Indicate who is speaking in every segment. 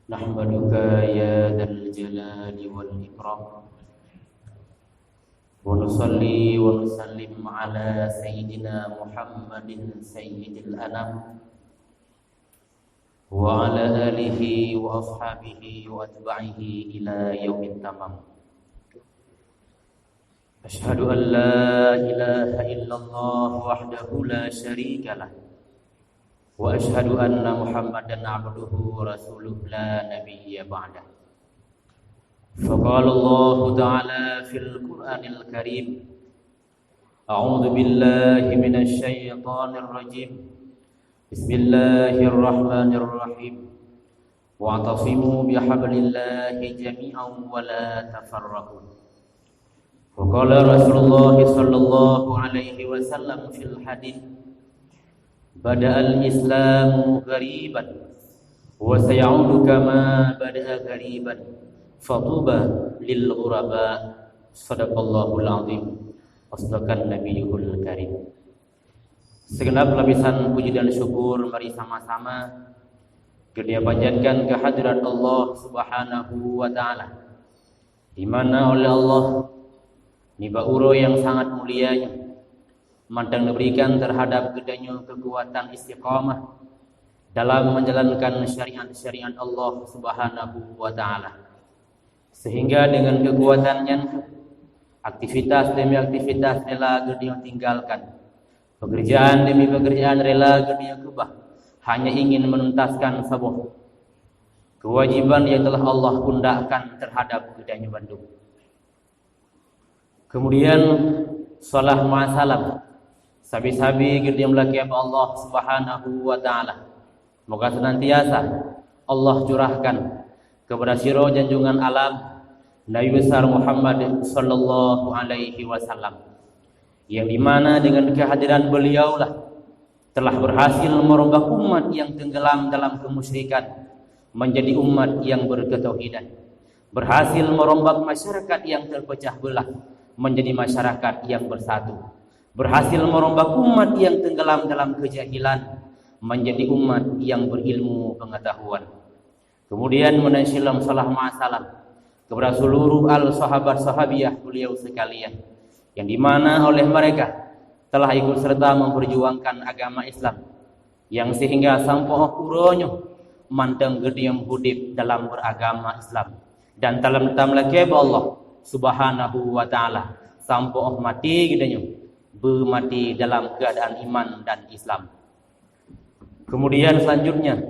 Speaker 1: نحمدك يا ذا الجلال والإكرام ونصلي ونسلم على سيدنا محمد سيد الأنام وعلى آله وأصحابه وأتباعه إلى يوم التمام. أشهد أن لا إله إلا الله وحده لا شريك له وأشهد أن محمدا عبده ورسوله لا نبي بعده. فقال الله تعالى في القرآن الكريم: أعوذ بالله من الشيطان الرجيم بسم الله الرحمن الرحيم واعتصموا بحبل الله جميعا ولا تفرقوا. وقال رسول الله صلى الله عليه وسلم في الحديث: بدأ الإسلام غريبا وسيعود كما بدأ غريبا فطوبى للغرباء. صدق الله العظيم wasdaqan nabiyul karim. Segenap lapisan puji dan syukur mari sama-sama kita panjatkan kehadirat Allah Subhanahu wa taala, di mana oleh Allah niba uro yang sangat mulianya mantang diberikan terhadap kedanya kekuatan istiqamah dalam menjalankan syariat-syariat Allah Subhanahu wa taala, sehingga dengan kekuatannya aktivitas demi aktivitas rela dia tinggalkan, pekerjaan demi pekerjaan rela dia kubah, hanya ingin menuntaskan sebuah kewajiban yang telah Allah undangkan terhadap kedanya Bandung. Kemudian salah ma'asalam sabi-sabi dia melaki Allah Subhanahu wa taala, moga senantiasa Allah curahkan kepada siro junjungan alam Nabi besar Muhammad sallallahu alaihi wasallam, yang dimana dengan kehadiran beliaulah telah berhasil merombak umat yang tenggelam dalam kemusyrikan menjadi umat yang berketauhidan, berhasil merombak masyarakat yang terpecah belah menjadi masyarakat yang bersatu, berhasil merombak umat yang tenggelam dalam kejahilan menjadi umat yang berilmu pengetahuan. Kemudian menansilam salah ma'asalam kepada seluruh al-sahabat sahabiyah beliau sekalian, yang dimana oleh mereka telah ikut serta memperjuangkan agama Islam, yang sehingga sampai uronyo manteng gediam hudip dalam beragama Islam dan dalam lagi Allah Subhanahu wa taala sampai mati gedenya mati dalam keadaan iman dan Islam. Kemudian selanjutnya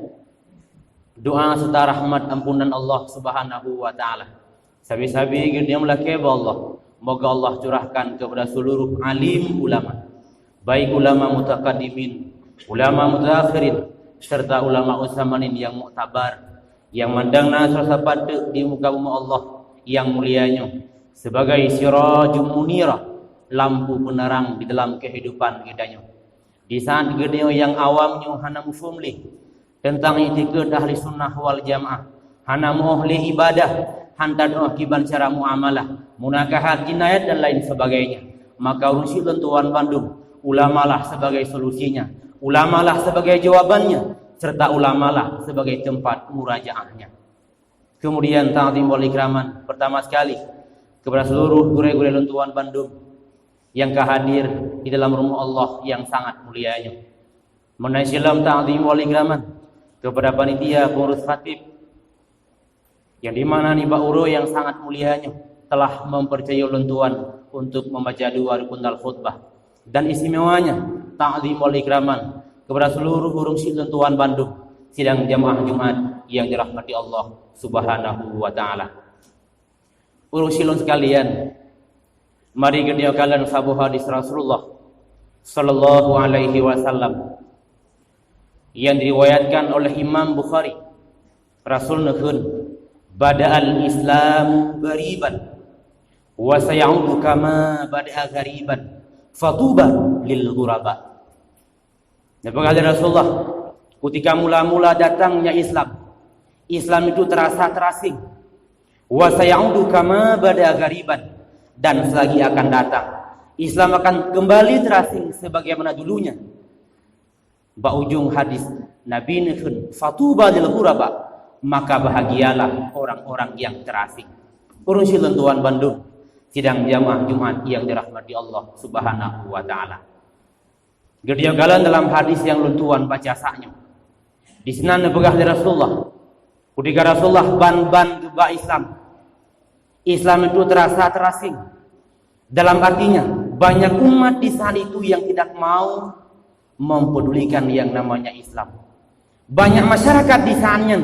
Speaker 1: doa serta rahmat ampunan Allah Subhanahu wa taala sabi-sabi dia melaki Allah, moga Allah curahkan kepada seluruh alim ulama, baik ulama mutaqaddimin, ulama mutaakhirin, serta ulama usamanin yang muktabar, yang mandang nasr sapade di muka bumi Allah yang mulianya sebagai sirajum munira, lampu penerang di dalam kehidupan gedanya. Di saat gedenya yang awamnya hana mufumli tentang itikad ahli sunnah wal jamaah, hana muhli ibadah, hantar doa kiban cara muamalah, munakahat, jinayat dan lain sebagainya, maka urusi tentuan Bandung, ulamalah sebagai solusinya, ulamalah sebagai jawabannya, serta ulamalah sebagai tempat murajaahnya. Kemudian ta'zim wal ikraman pertama sekali kepada seluruh gure-gure lentuan Bandung yang kehadir di dalam rumah Allah yang sangat mulianya. Menasilam ta'zim wal ikraman kepada panitia pengurus khatib, yang dimana niba uro yang sangat mulianya telah mempercayai lentuan untuk membaca dua rukun al-khutbah, dan istimewanya ta'zim wal ikraman kepada seluruh urung lentuan Bandung sidang jamaah Jumat yang dirahmati Allah Subhanahu wa taala. Urung silun sekalian, mari kita kalian sabu hadis Rasulullah sallallahu alaihi wasallam yang diriwayatkan oleh Imam Bukhari. Rasul nuhun bada'al Islam ghariban wa sayaudu kama bada'a ghariban fatuba lil ghuraba. Nabi Rasulullah, ketika mula-mula datangnya Islam itu terasa terasing. Wa sayaudu kama bada'a ghariban, dan selagi akan datang Islam akan kembali terasing sebagaimana dulunya. Ba ujung hadis Nabi nifun fatuba lil ghuraba, maka bahagialah orang-orang yang terasing. Urung silun tuan Bandung, sidang jamaah Jumat yang dirahmati Allah Subhanahu wa taala. Gediagalan dalam hadis yang luntuan baca saknya. Di sana nebegah dari Rasulullah. Ketika Rasulullah ban-ban juga Islam. Islam itu terasa terasing. Dalam artinya banyak umat di saat itu yang tidak mau mempedulikan yang namanya Islam. Banyak masyarakat di sananya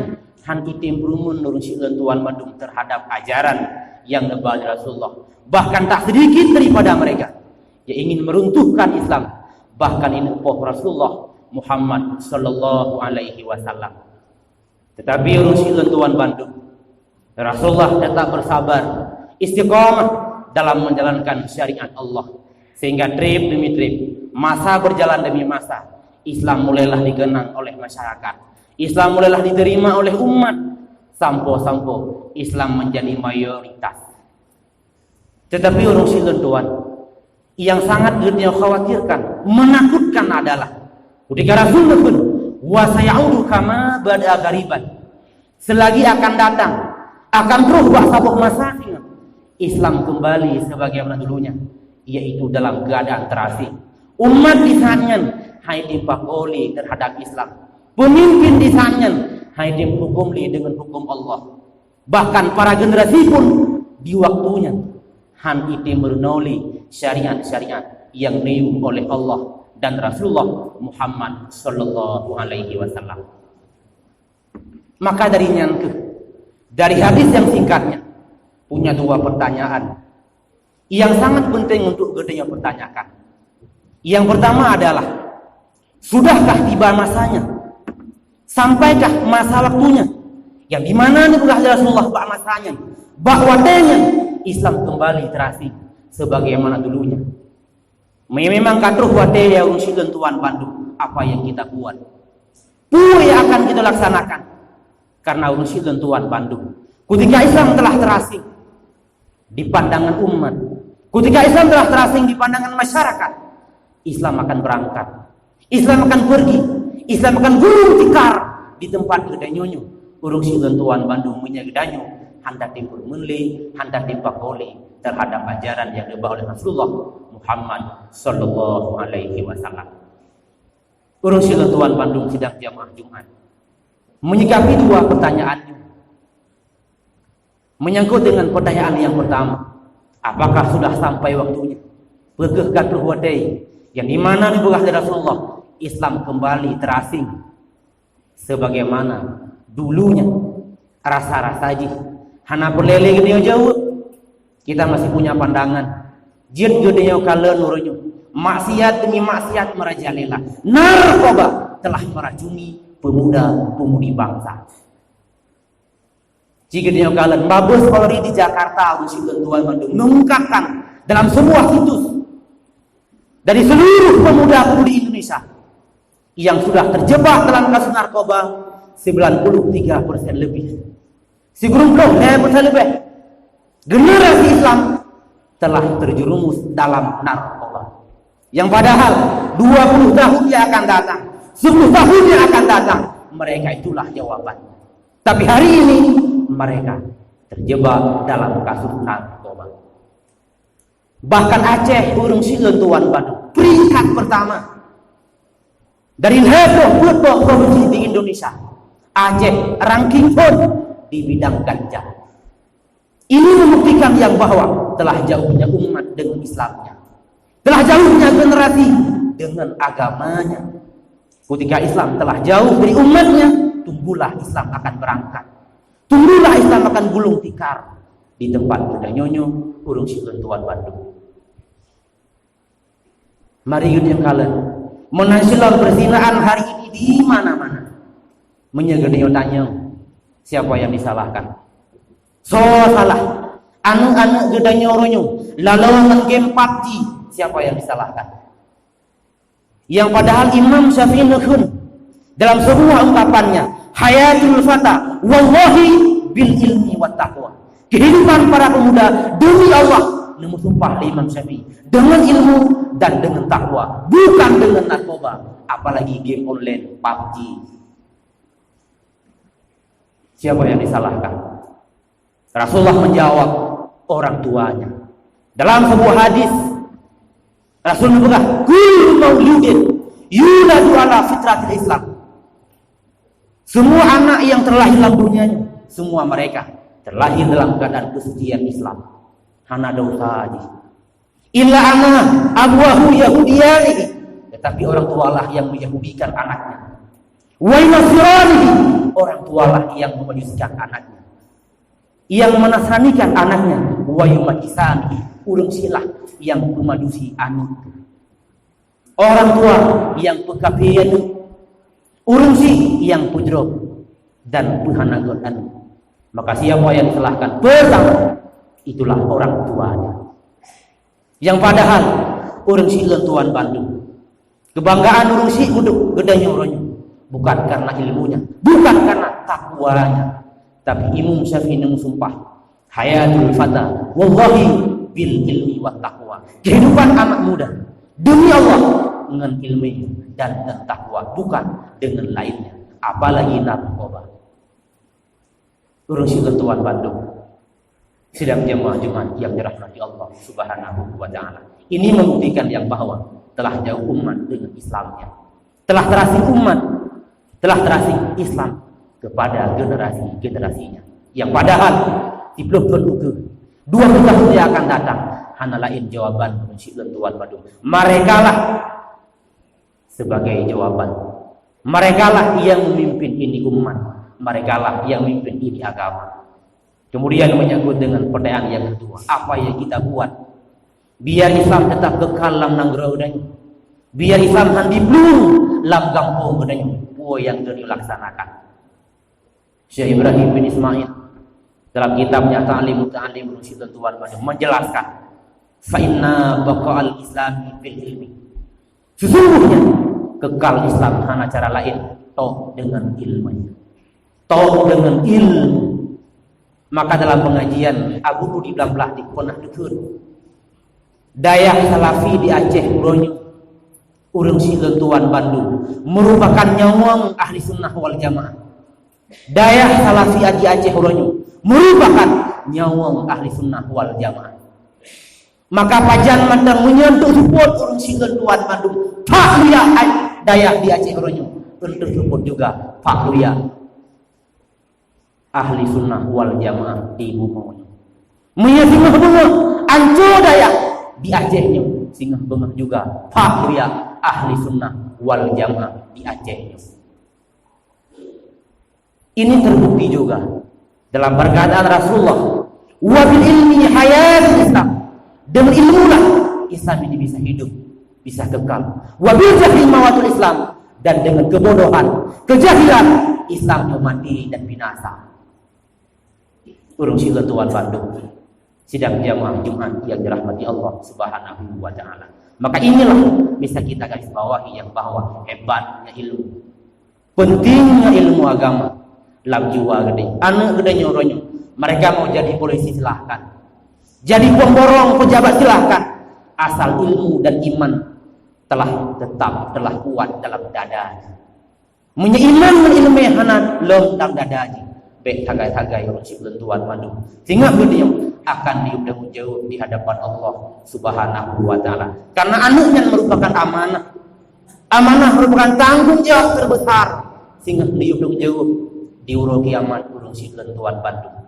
Speaker 1: han itim berumun nurun silun tuan Bandung terhadap ajaran yang nebal Rasulullah. Bahkan tak sedikit daripada mereka yang ingin meruntuhkan Islam. Bahkan ini Rasulullah Muhammad sallallahu alaihi wasallam. Tetapi urung silun tuan Bandung, Rasulullah tetap bersabar, istiqamah dalam menjalankan syariat Allah. Sehingga trip demi trip, masa berjalan demi masa, Islam mulailah dikenang oleh masyarakat. Islam mulailah diterima oleh umat. Sampo-sampo Islam menjadi mayoritas. Tetapi urung silun tuan, yang sangat dia khawatirkan, menakutkan adalah ketika Rasulullah pun wa sayaudu kama bada gariban, selagi akan datang akan berubah sabuk masa Islam kembali sebagaimana dulunya, yaitu dalam keadaan terasing. Umat di sananya hai dipakoli terhadap Islam. Pemimpin di sananya hai dihukumli dengan hukum Allah. Bahkan para generasi pun di waktunya han ite menolak syariat-syariat yang dium oleh Allah dan Rasulullah Muhammad sallallahu alaihi wasallam. Maka dari hadis yang singkatnya punya dua pertanyaan yang sangat penting untuk gedenya pertanyakan. Yang pertama adalah, sudahkah tiba masanya? Sampaikah masa waktunya? Yang dimana nih Rasulullah pak masanya? Bahwatanya Islam kembali terasing sebagaimana dulunya. Memang katruh wate ya unsilun tuan Bandung, apa yang kita buat? Puri akan kita laksanakan. Karena unsilun tuan Bandung, ketika Islam telah terasing di pandangan umat, ketika Islam telah terasing di pandangan masyarakat, Islam akan berangkat, Islam akan pergi, Islam akan gulung tikar di tempat gedanyonyo. Urung silun tuan Bandung punya gedanyo, hendak timpur menli, hendak dipakoli terhadap ajaran yang dibawa oleh Rasulullah Muhammad sallallahu alaihi wasallam. Urung silun tuan Bandung sidang jamaah Jumat menyikapi dua pertanyaannya. Menyangkut dengan pertanyaan yang pertama, apakah sudah sampai waktunya? Perkehkan perhuadai yang dimana dibuat dari Rasulullah, Islam kembali terasing sebagaimana dulunya. Rasa-rasa aja hana perlele gede jauh, kita masih punya pandangan jid gede kalen nurunyo, maksiat demi maksiat merajalela, narkoba telah meracuni pemuda-pemudi bangsa. Jika dia kalian Mabes Polri di Jakarta usilun tuan Bandung mengungkapkan dalam sebuah situs dari seluruh pemuda-pemudi Indonesia yang sudah terjebak dalam kasus narkoba 93% lebih. Si gerumplung persen lebih generasi Islam telah terjerumus dalam narkoba. Yang padahal 20 tahun yang akan datang, 10 tahun yang akan datang, mereka itulah jawaban. Tapi hari ini mereka terjebak dalam kasus narkoba. Bahkan Aceh urung silun tuan Bandung peringkat pertama dari level provinsi di Indonesia. Aceh ranking pun di bidang ganja. Ini membuktikan yang bahwa telah jauhnya umat dengan Islamnya, telah jauhnya generasi dengan agamanya. Ketika Islam telah jauh dari umatnya, tumbuhlah Islam akan berangkat. Tumbuhlah Islam akan gulung tikar di tempat gedanyonyo urung silun tuan Bandung. Mari yang kalian menasilah perzinaan hari ini di mana-mana. Menyegedeyo tanya, siapa yang disalahkan? So salah. Anu-anu gedanyonyo lalu game PUBG, siapa yang disalahkan? Yang padahal Imam Syafi'i nuhun dalam sebuah ungkapannya, hayatul fata wallahi bil ilmi wat taqwa. Kehidupan para pemuda demi Allah, nemu sumpah Imam Syafi'i, dengan ilmu dan dengan takwa, bukan dengan narkoba, apalagi game online PUBG. Siapa yang disalahkan? Rasulullah menjawab, orang tuanya. Dalam sebuah hadis Rasul berkata, kullu mauludin yuladu ala fitratil Islam. Semua anak yang terlahir dalam dunianya, semua mereka terlahir dalam keadaan kesucian Islam. Hana dosa aja. Illa anak abwahu yahudiyani, tetapi orang tualah yang menyahudikan anaknya. Wa nasrani, orang tualah yang memajusikan anaknya, yang menasranikan anaknya. Wa yumatisani, urang silah yang memajusi anak. Orang tua yang pekapian, urang si yang pujro dan puhanagon anu. Maka siapa yang disalahkan pertama, itulah orang tuanya. Yang padahal urang si lentuan Bandung, kebanggaan urang si uduk gedanya orangnya, bukan karena ilmunya, bukan karena takwanya, tapi Imam Syafi'i sumpah, hayatul fata wallahi bil ilmi wat taqwa. Kehidupan anak muda demi Allah dengan ilmu dan takwa, bukan dengan lainnya, apalagi narkoba. Urang si lentuan Bandung, sidang jemaah Jumat yang dirahmati Allah Subhanahu wa taala. Ini membuktikan yang bahwa telah jauh umat dengan Islamnya. Telah terasing umat, telah terasing Islam kepada generasi-generasinya. Yang padahal di belum dua tahun yang akan datang, hana lain jawaban si lentuan Bandung. Merekalah sebagai jawaban. Merekalah yang memimpin ini umat. Merekalah yang memimpin ini agama. Kemudian menyangkut dengan pertanyaan yang kedua, apa yang kita buat biar Islam tetap kekal dalam nanggara udanya, biar Islam handi belum lam gampung udanya, buah yang dilaksanakan. Syekh Ibrahim bin Ismail dalam kitabnya Ta'lim Muta'allim Rusyid Tuan Bandung menjelaskan, fa inna baqa'al islami fil ilmi, sesungguhnya kekal Islam hanya cara lain, toh dengan ilmu, toh dengan ilmu. Maka dalam pengajian Abu Budi Blambelah di pernah dukun Dayah Salafi di Aceh Uronyo, urang si lentuan Bandung, merupakan nyawang ahli sunnah wal jamaah. Dayah Salafi di Aceh Uronyo merupakan nyawang ahli sunnah wal jamaah. Maka pajan mandang menyentuh support urang si lentuan Bandung, Pak Luya Dayah di Aceh Uronyo, untuk support juga Pak Luya ahli sunnah wal jamaah di bumi. Munya singgah bengah anco Dayak di Acehnya, singgah bengah juga Pak Luya ahli sunnah wal jamaah di Acehnya. Ini terbukti juga dalam perkataan Rasulullah, wa bil ilmi hayatul Islam, dengan ilmulah Islam ini bisa hidup, bisa kekal. Wa bil jahli mawatul Islam, dan dengan kebodohan, kejahilan Islam mati dan binasa. Urung si lentuan Bandung, sidang jamaah Jumat yang dirahmati Allah Subhanahu wa taala. Maka inilah bisa kita garis bawahi yang bahwa hebatnya ilmu, pentingnya ilmu agama. Lam jiwa gede, anak gede nyoronyo. Mereka mau jadi polisi silahkan, jadi pemborong pejabat silahkan, asal ilmu dan iman telah kuat dalam dadanya. Munya iman dan ilmu hanan lom dalam dadanya. Baik tagai-tagai runcik lentuan Bandung, sehingga beliau akan diundang jauh di hadapan Allah Subhanahu wa taala. Karena anaknya merupakan amanah. Amanah merupakan tanggung jawab terbesar, sehingga diundang jauh di uro kiamat runcik lentuan Bandung.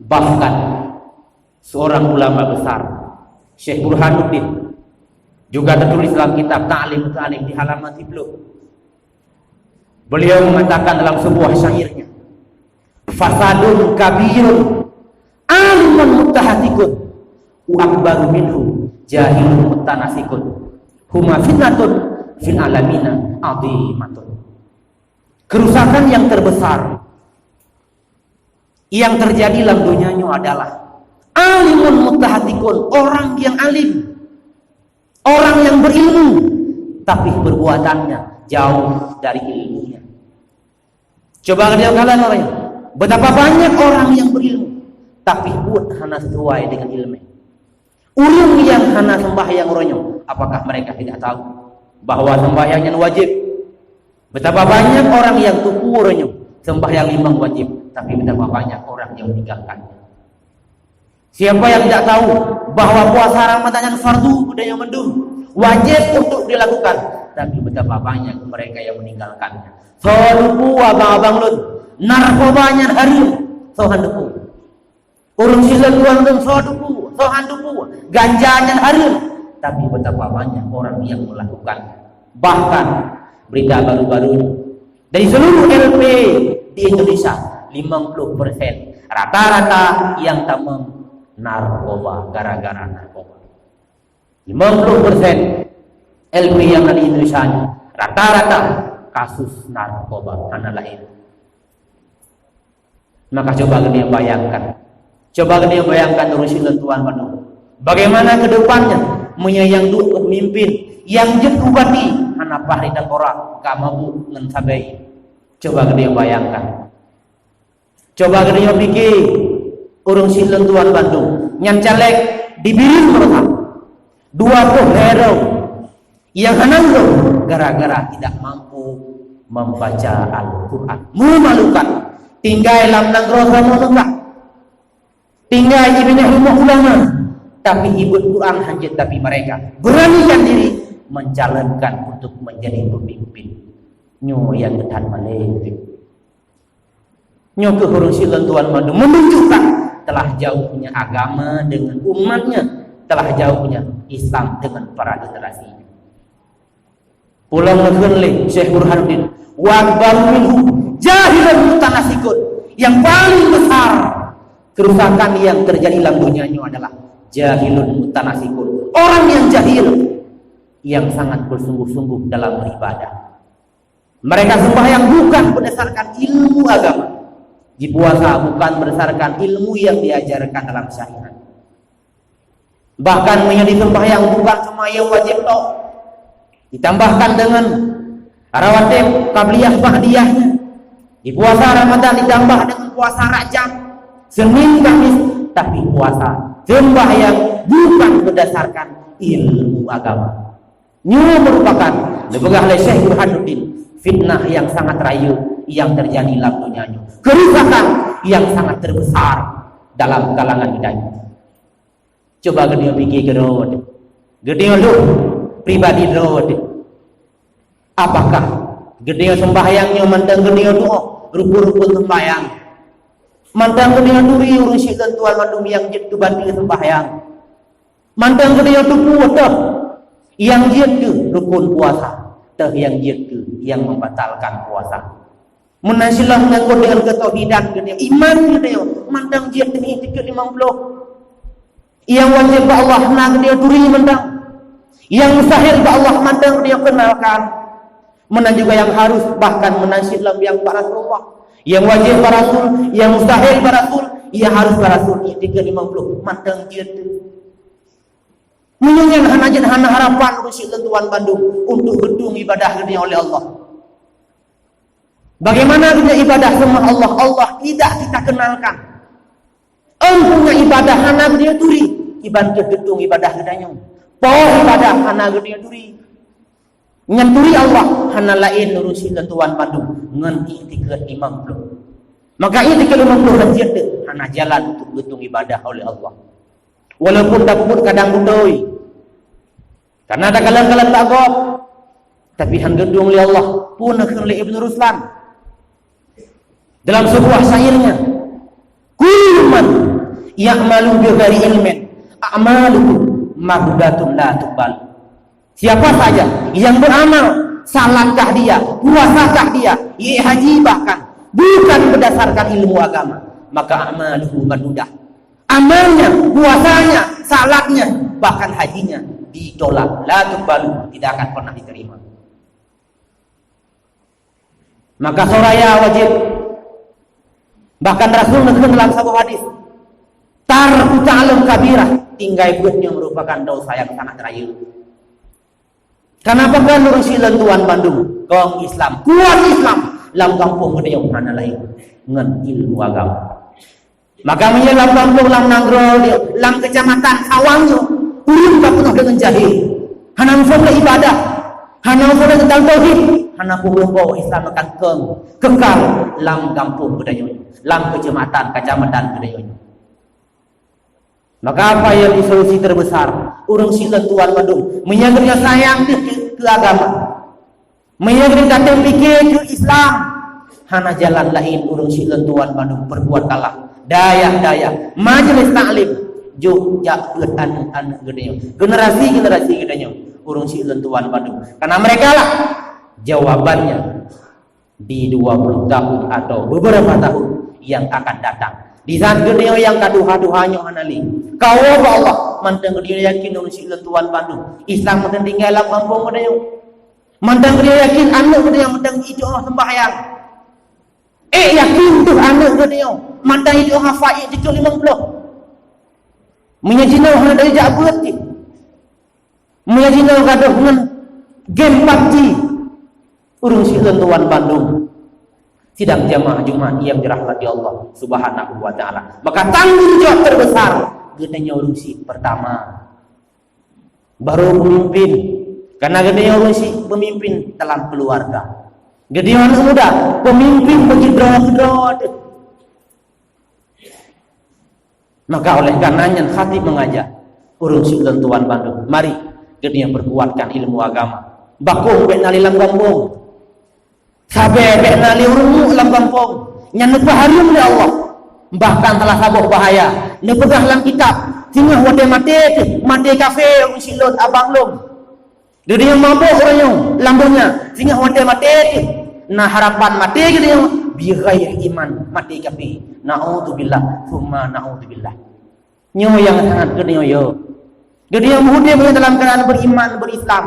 Speaker 1: Bahkan seorang ulama besar, Syekh Burhanuddin, juga tertulis dalam kitab Ta'lim Muta'allim di halaman 10. Beliau mengatakan dalam sebuah syairnya, fasadun kabirun alimun muttahatikun wa akbaru minhu jahilun muttanasikun huma fitnatun fil alamina azimatun. Kerusakan yang terbesar yang terjadi dalam dunianya adalah alimun muttahatikun, orang yang alim, orang yang berilmu, tapi perbuatannya jauh dari ilmunya. Coba kalian orangnya, betapa banyak orang yang berilmu tapi buat hana sesuai dengan ilmu. Ulum yang hana sembahyang orangnya, apakah mereka tidak tahu bahwa sembahyangnya wajib? Betapa banyak orang yang tuku orangnya, sembahyang 5 wajib, tapi betapa banyak orang yang meninggalkannya. Siapa yang tidak tahu bahwa puasa Ramadan yang fardu budaya mendung, wajib untuk dilakukan, tapi betapa banyak mereka yang meninggalkannya. Sodupu abang-abang lun, narkobanya harum, sohandupu. Urung silan tuan dan sodupu, sohandupu, ganjanya harum, tapi betapa banyak orang yang melakukan. Bahkan berita baru-baru dari seluruh LP di Indonesia 50% rata-rata yang tamam narkoba, gara-gara narkoba. 50% LP yang ada di Indonesia rata-rata kasus narkoba anak lain. Maka coba kalian bayangkan urusan Tuhan penuh. Bagaimana ke depannya menyayang duk pemimpin yang jet ubati anak pahri dan orang gak mampu mensabai. Coba kalian bayangkan. Coba kalian pikir urung silen Tuan Bandung yang caleg dibirin mereka 20 hero yang hananglo gara-gara tidak mampu membaca Al-Quran. Memalukan. Tinggal dalam negara sama enggak. Tinggal ibn rumah ulama, tapi ibu Quran hanya tapi mereka beranikan diri mencalonkan untuk menjadi pemimpin. Nyo yang ketan Malaysia. Nyo kehurusan Tuan Bandung menunjukkan telah jauhnya agama dengan umatnya, telah jauhnya Islam dengan para generasi. Pulang ngegenle Syekh Burhanuddin wa akbaru minhu jahilan mutanasikun, yang paling besar kerusakan yang terjadi dalam dunia ini adalah jahilun mutanasikun, orang yang jahil yang sangat bersungguh-sungguh dalam beribadah. Mereka sembahyang bukan berdasarkan ilmu agama, di puasa bukan berdasarkan ilmu yang diajarkan dalam syariat. Bahkan menjadi sembahyang bukan cuma yang wajib toh, ditambahkan dengan rawatib qabliyah ba'diyahnya. Di puasa Ramadan ditambah dengan puasa Rajab, Senin Kamis, tapi puasa sembahyang bukan berdasarkan ilmu agama. Ini merupakan dibegah oleh Syekh Burhanuddin fitnah yang sangat rayu yang terjadi dalam dunia ini, kerusakan yang sangat terbesar dalam kalangan kita ini. Coba gede pikir gerod, gede lu pribadi gerod. Apakah gede sembahyangnya mandang gede doa, rukun-rukun sembahyang, mandang gede duri urusi Tuhan mandum yang jid bantu sembahyang, mandang gede tu puasa, yang jid tu rukun puasa, teh yang jid tu yang membatalkan puasa. Menasilah mengaku dengan ketauhidan gede, iman gede, mandang jid ini 50. Yang wajib ke Allah nak dia turi mandang, yang mustahil ke Allah mandang dia kenalkan. Mana juga yang harus, bahkan menasib dalam yang para Rasulullah, yang wajib para Rasul, yang mustahil para Rasul, ia harus para Rasul. Ia 350 mandang dia tu. Menyanyikan hana harapan urusi Tuan Bandung untuk gedung ibadah gede oleh Allah. Bagaimana kita ibadah sama Allah? Allah tidak kita kenalkan. Punya ibadah hana gede turi, ibadah gedung ibadah gedanya. Poh ibadah hana gede turi. Nyanturi Allah hana lain urusin Tuan Bandung ngan itikat 50. Maka itikat 50 rajin hana jalan untuk gedung ibadah oleh Allah. Walaupun dapur kadang budoi, karena ada kalang-kalang takut, tapi han gedung oleh Allah pun oleh Ibn Ruslan dalam sebuah syairnya, kulman ya'malu bi ghairi ilmin a'maluhu magdatun la tuqbal. Siapa saja yang beramal, salatkah dia, puasakah dia, haji bahkan bukan berdasarkan ilmu agama, maka amaluhu mardudah. Amalnya, puasanya, salatnya, bahkan hajinya ditolak, la tuqbalu, tidak akan pernah diterima. Maka soraya wajib. Bahkan Rasul menyebutkan dalam sebuah hadis, tarku ta'lam kabirah, tinggai buatnya merupakan dosa yang sangat rayu. Kenapa kan urusilan Tuan Bandung kong Islam, kuat Islam dalam kampung gede yang mana lain ngan ilmu agama. Maka menyelam kampung lam nanggro lam kecamatan Awangnya urun tak penuh dengan jahil. Hanang fola ibadah, hanang fola tentang tauhid, hana pembawa Islam akan kekal lam kampung budaya, lam kecamatan budaya. Maka apa yang solusi terbesar? Urang sila tuan Bandung menyaga sayang ke agama, menyaga datang fikir ke Islam. Hana jalan lain urang sila tuan Bandung berbuat kalah. Daya majelis taklim juk jak anu gedenya. Generasi gedenya urang sila tuan Bandung. Karena mereka lah jawabannya di 20 tahun atau beberapa tahun yang akan datang. Di saat dunia yang kaduha-duhanya hanali. Kau Allah mantang dia yakin urang sila tuan Bandung. Islam mantang tinggal dalam kampung gedenya. Mantang dia yakin anak gedenya mantang itu Allah sembahyang. Yakin tu anak gedenya mantang itu Allah faid 50. Menyajina orang dari jabut. Menyajina gaduh dengan game PUBG. Urang sila tuan Bandung. Sidang jamaah Jumat yang dirahmati Allah Subhanahu wa taala. Maka tanggung jawab terbesar gedenya urang si pertama. Baru pemimpin. Karena gedenya urang si pemimpin dalam keluarga. Gedenya anak muda, pemimpin bagi drone. Maka oleh karenanya khatib mengajak urang si tuan Bandung. Mari gedenya perkuatkan ilmu agama. Bakung bek nali lam kampung. Sabe bek nali urung lam kampung. Nya baharium oleh Allah. Bahkan telah sabuh bahaya. Ne pegah lam kitab. Tingah wate mate kafe urang si lot abang lom. Dia mabuk orangnya lambungnya. Tingah wate mate. Nah harapan mati gitu yang bighair iman mati kafi. Naudzubillah summa naudzubillah. Nyo yang sangat gede yo. Gede yang muda dalam keadaan beriman berislam.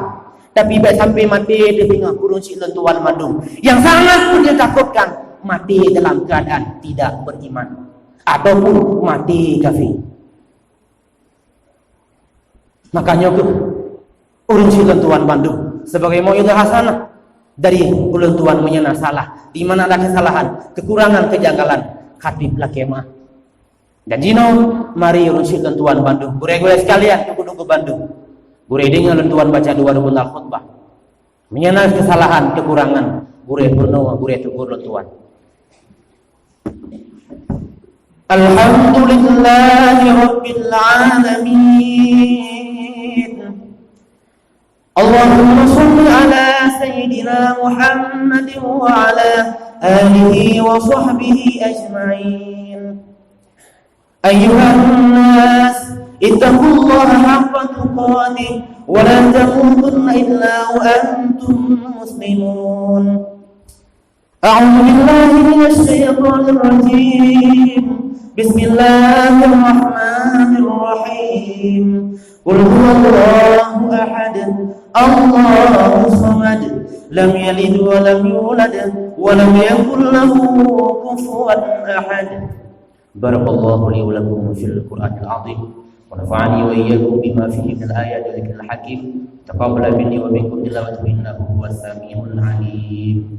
Speaker 1: Tapi baik sampai mati di tengah urang si tuan Bandung. Yang sangat pun dia takutkan mati dalam keadaan tidak beriman ataupun mati kafir. Makanya urang si tuan Bandung sebagai mau'izah hasanah dari ulun tuan menyana salah, di mana ada kesalahan, kekurangan, kejanggalan, khatiblah kemah. Dan jino, mari urang si tuan Bandung, gure-gure sekalian ke Bandung. Gure dengan tuan baca 2 rukun khutbah. Menyana kesalahan, kekurangan, gure purno, gure tegur tuan. Alhamdulillahi rabbil alamin. Allahumma salli ala sayyidina Muhammad wa ala alihi wa sahbihi ajma'in. Ayyuhan nas ittaqullaha haqqa tuqatih wa la tamutunna illa wa antum muslimun. A'udzu billahi minasy syaithanir rajim. Bismillahirrahmanirrahim. Qul huwallahu ahad, Allahus samad, lam yalid wa lam yulad wa lam yakul lahu kufuwan ahad. Barakallahu li wa lakum fil Qur'anil azim wa nafa'ani wa iyyakum bima fihi minal ayati wa dzikril hakim. Taqabbal minni wa minkum tilawatahu innahu huwas samiul alim.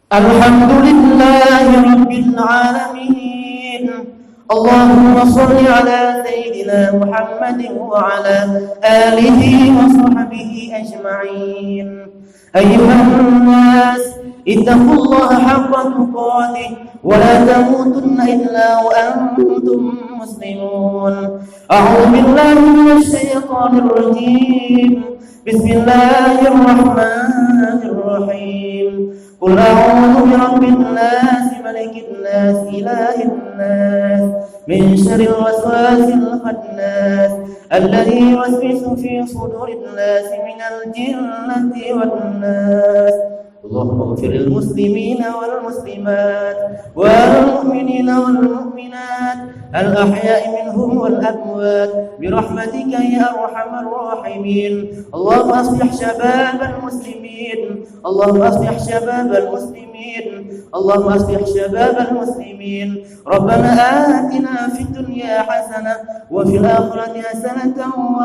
Speaker 1: Alhamdulillahi rabbil alamin. Allahumma salli ala sayyidina Muhammadin wa ala alihi wa sahbihi ajma'in. Ayyuhan nas ittaqullaha haqqa tuqatih wa la tamutunna illa wa antum muslimun. A'udzu billahi minasy syaithanir rajim. Bismillahirrahmanirrahim. Qul a'udzu birabbin nas, malikin nas, ilahin nas, min syarril waswasil khannas, alladzi yuwaswisu fi sudurin nas minal jinnati wan nas. Allahumma ighfir lil muslimina wal muslimat wal mu'minina wal mu'minat al ahya'i minhum wal amwat bi rahmatika ya arhamar rahimin. Allahumma aslih shababal muslimin, Allahumma aslih shababal muslimin, Allahumma aslih shababal muslimin. Rabbana atina fid dunya hasanah wa fil akhirati hasanatan wa